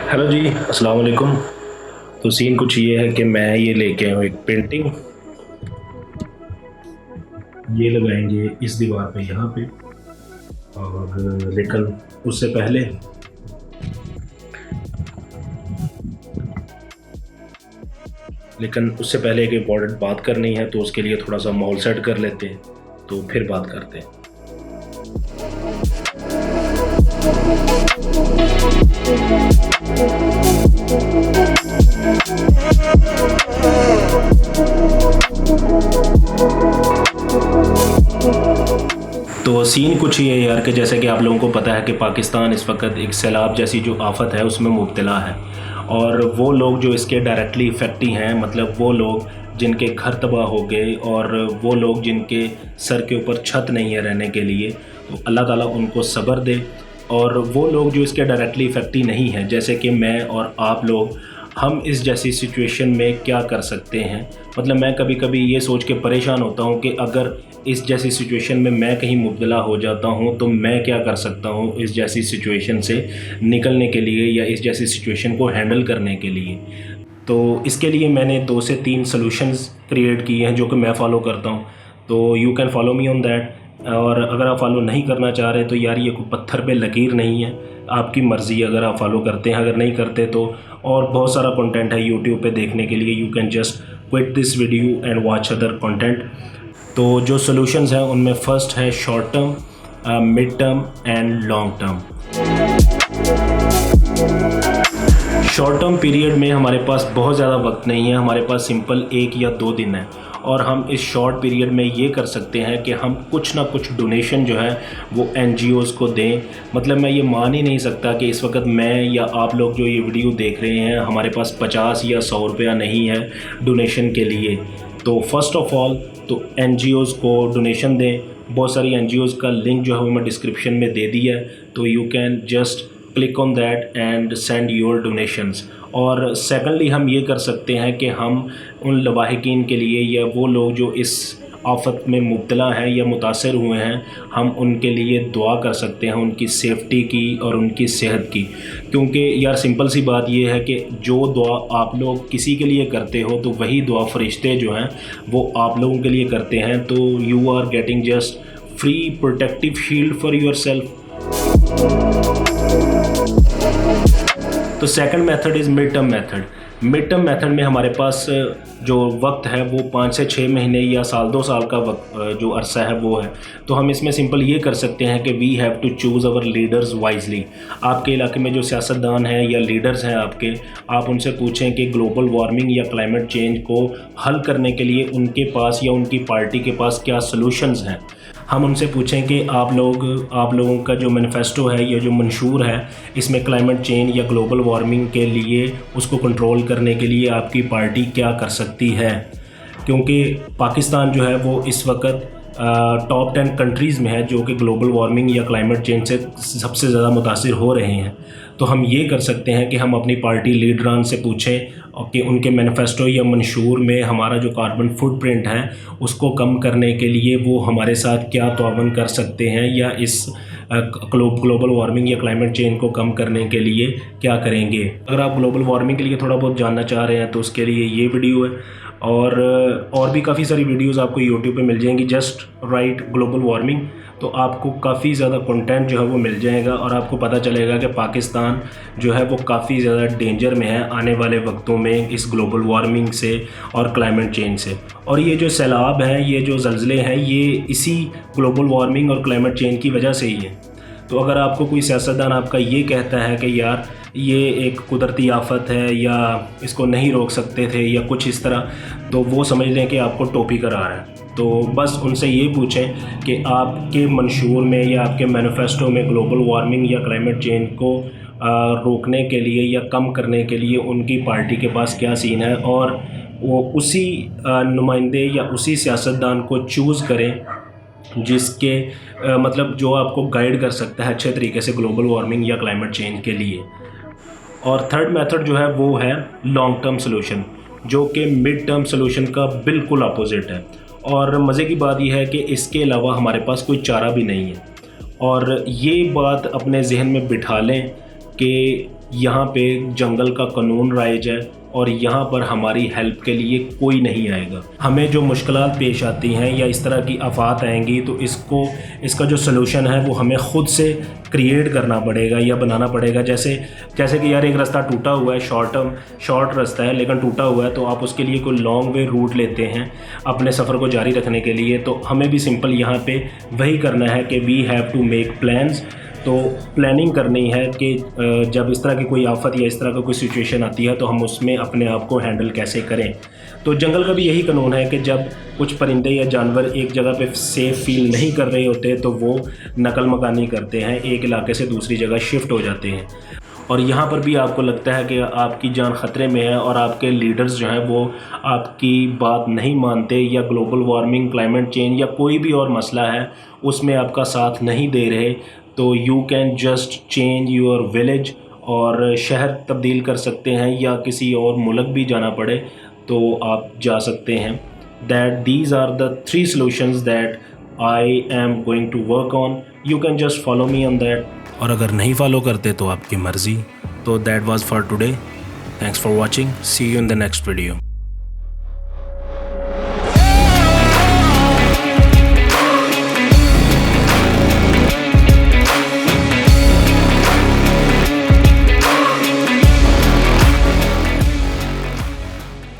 Hello जी, अस्सलाम वालेकुम। तो सीन कुछ ये है कि मैं ये लेके आया हूँ एक पेंटिंग। ये लगाएंगे इस दीवार पे यहाँ पे। और लेकिन उससे पहले एक इम्पॉर्टेंट बात करनी है, तो उसके लिए थोड़ा सा माहौल सेट कर लेते हैं, तो फिर बात करते हैं। तो सीन कुछ ये है यार कि जैसे कि आप लोगों को पता है कि पाकिस्तान इस वक्त एक सैलाब जैसी जो आफत है उसमें मुब्तला है। और वो लोग जो इसके डायरेक्टली इफ़ेक्टी हैं, मतलब वो लोग जिनके घर तबाह हो गए और वो लोग जिनके सर के ऊपर छत नहीं है रहने के लिए, तो अल्लाह ताला उनको सब्र दे। और वो लोग जो इसके डायरेक्टली इफ़ेक्टी नहीं हैं, जैसे कि मैं और आप लोग, हम इस जैसी सिचुएशन में क्या कर सकते हैं। मतलब मैं कभी कभी ये सोच के परेशान होता हूँ कि अगर इस जैसी सिचुएशन में मैं कहीं मुब्तला हो जाता हूँ तो मैं क्या कर सकता हूँ इस जैसी सिचुएशन से निकलने के लिए या इस जैसी सिचुएशन को हैंडल करने के लिए। तो इसके लिए मैंने 2 से 3 सॉल्यूशंस क्रिएट किए हैं जो कि मैं फ़ॉलो करता हूँ। तो you can follow me on that. और अगर आप फॉलो नहीं करना चाह रहे तो यार ये कोई पत्थर पे लकीर नहीं है, आपकी मर्ज़ी। अगर आप फॉलो करते हैं, अगर नहीं करते तो और बहुत सारा कंटेंट है यूट्यूब पे देखने के लिए। You can just quit this video and watch other content. तो जो सॉल्यूशंस हैं उनमें फ़र्स्ट है short term, mid term and long term. Short term period में हमारे पास बहुत ज़्यादा वक्त नहीं है, हमारे पास सिंपल 1 या 2 दिन है। और हम इस शॉर्ट पीरियड में ये कर सकते हैं कि हम कुछ ना कुछ डोनेशन जो है वो एनजीओज़ को दें। मतलब मैं ये मान ही नहीं सकता कि इस वक्त मैं या आप लोग जो ये वीडियो देख रहे हैं, हमारे पास 50 या 100 रुपया नहीं है डोनेशन के लिए। तो फर्स्ट ऑफ़ ऑल तो एनजीओज़ को डोनेशन दें। बहुत सारी एनजीओज़ का लिंक जो है वो मैं डिस्क्रिप्शन में दे दिया है, तो you can just click on that and send your donations. और सेकंडली हम ये कर सकते हैं कि हम उन लवाहिकीन के लिए या वो लोग जो इस आफत में मुब्तला हैं या मुतासर हुए हैं, हम उनके लिए दुआ कर सकते हैं, उनकी सेफ्टी की और उनकी सेहत की। क्योंकि यार सिंपल सी बात ये है कि जो दुआ आप लोग किसी के लिए करते हो तो वही दुआ फरिश्ते जो हैं वो आप लोगों के लिए करते हैं। तो you are getting just free protective shield for yourself. तो second method is mid term method. Mid term method में हमारे पास जो वक्त है वो 5 से 6 महीने या साल 2 साल का वक्त जो अरसा है वो है। तो हम इसमें सिंपल ये कर सकते हैं कि we have to choose our leaders wisely. आपके इलाके में जो सियासतदान हैं या लीडर्स हैं आपके, आप उनसे पूछें कि ग्लोबल वार्मिंग या क्लाइमेट चेंज को हल करने के लिए उनके पास या उनकी पार्टी के पास क्या सॉल्यूशंस हैं। हम उनसे पूछें कि आप लोगों का जो मैनिफेस्टो है या जो मंशूर है, इसमें क्लाइमेट चेंज या ग्लोबल वार्मिंग के लिए उसको कंट्रोल करने के लिए आपकी पार्टी क्या कर सकती है। क्योंकि पाकिस्तान जो है वो इस वक्त टॉप 10 कंट्रीज़ में है जो कि ग्लोबल वार्मिंग या क्लाइमेट चेंज से सबसे ज़्यादा मुतासिर हो रहे हैं। तो हम ये कर सकते हैं कि हम अपनी पार्टी लीडरान से पूछें कि उनके मैनिफेस्टो या मंशूर में हमारा जो कार्बन फुटप्रिंट है उसको कम करने के लिए वो हमारे साथ क्या ताउन कर सकते हैं, या इस ग्लोबल वार्मिंग या क्लाइमेट चेंज को कम करने के लिए क्या करेंगे। अगर आप ग्लोबल वार्मिंग के लिए थोड़ा बहुत जानना चाह रहे हैं तो उसके लिए ये वीडियो है। और भी काफ़ी सारी वीडियोस आपको यूट्यूब पे मिल जाएंगी। जस्ट राइट ग्लोबल वार्मिंग, तो आपको काफ़ी ज़्यादा कंटेंट जो है वो मिल जाएगा और आपको पता चलेगा कि पाकिस्तान जो है वो काफ़ी ज़्यादा डेंजर में है आने वाले वक्तों में इस ग्लोबल वार्मिंग से और क्लाइमेट चेंज से। और ये जो सैलाब हैं, ये जो ज़लज़ले हैं, ये इसी ग्लोबल वार्मिंग और क्लाइमेट चेंज की वजह से ही है। तो अगर आपको कोई सियासतदान आपका ये कहता है कि यार ये एक कुदरती आफत है या इसको नहीं रोक सकते थे या कुछ इस तरह, तो वो समझ लें कि आपको टोपी करा रहा है। तो बस उनसे ये पूछें कि आपके मंशूर में या आपके मैनिफेस्टो में ग्लोबल वार्मिंग या क्लाइमेट चेंज को रोकने के लिए या कम करने के लिए उनकी पार्टी के पास क्या सीन है, और वो उसी नुमाइंदे या उसी सियासतदान को चूज़ करें जिसके मतलब जो आपको गाइड कर सकता है अच्छे तरीके से ग्लोबल वार्मिंग या क्लाइमेट चेंज के लिए। और थर्ड मेथड जो है वो है लॉन्ग टर्म सॉल्यूशन, जो कि मिड टर्म सॉल्यूशन का बिल्कुल अपोजिट है। और मज़े की बात यह है कि इसके अलावा हमारे पास कोई चारा भी नहीं है। और ये बात अपने जहन में बिठा लें कि यहाँ पे जंगल का कानून राइज है और यहाँ पर हमारी हेल्प के लिए कोई नहीं आएगा। हमें जो मुश्किलात पेश आती हैं या इस तरह की आफात आएंगी तो इसका जो सलूशन है वो हमें ख़ुद से क्रिएट करना पड़ेगा या बनाना पड़ेगा। जैसे कि यार एक रास्ता टूटा हुआ है, शॉर्ट रास्ता है लेकिन टूटा हुआ है, तो आप उसके लिए कोई लॉन्ग वे रूट लेते हैं अपने सफ़र को जारी रखने के लिए। तो हमें भी सिंपल यहाँ पे वही करना है कि we have to make plans. तो प्लानिंग करनी है कि जब इस तरह की कोई आफत या इस तरह का कोई सिचुएशन आती है तो हम उसमें अपने आप को हैंडल कैसे करें। तो जंगल का भी यही कानून है कि जब कुछ परिंदे या जानवर एक जगह पे सेफ़ फील नहीं कर रहे होते तो वो नकल मकानी करते हैं, एक इलाके से दूसरी जगह शिफ्ट हो जाते हैं। और यहाँ पर भी आपको लगता है कि आपकी जान ख़तरे में है और आपके लीडर्स जो हैं वो आपकी बात नहीं मानते, या ग्लोबल वार्मिंग, क्लाइमेट चेंज या कोई भी और मसला है उसमें आपका साथ नहीं दे रहे, तो you can just change your village और शहर तब्दील कर सकते हैं, या किसी और मुल्क भी जाना पड़े तो आप जा सकते हैं। That these are the 3 solutions that I am going to work on. You can just follow me on that, और अगर नहीं फॉलो करते तो आपकी मर्ज़ी। तो that was for today. Thanks for watching. See you in the next video.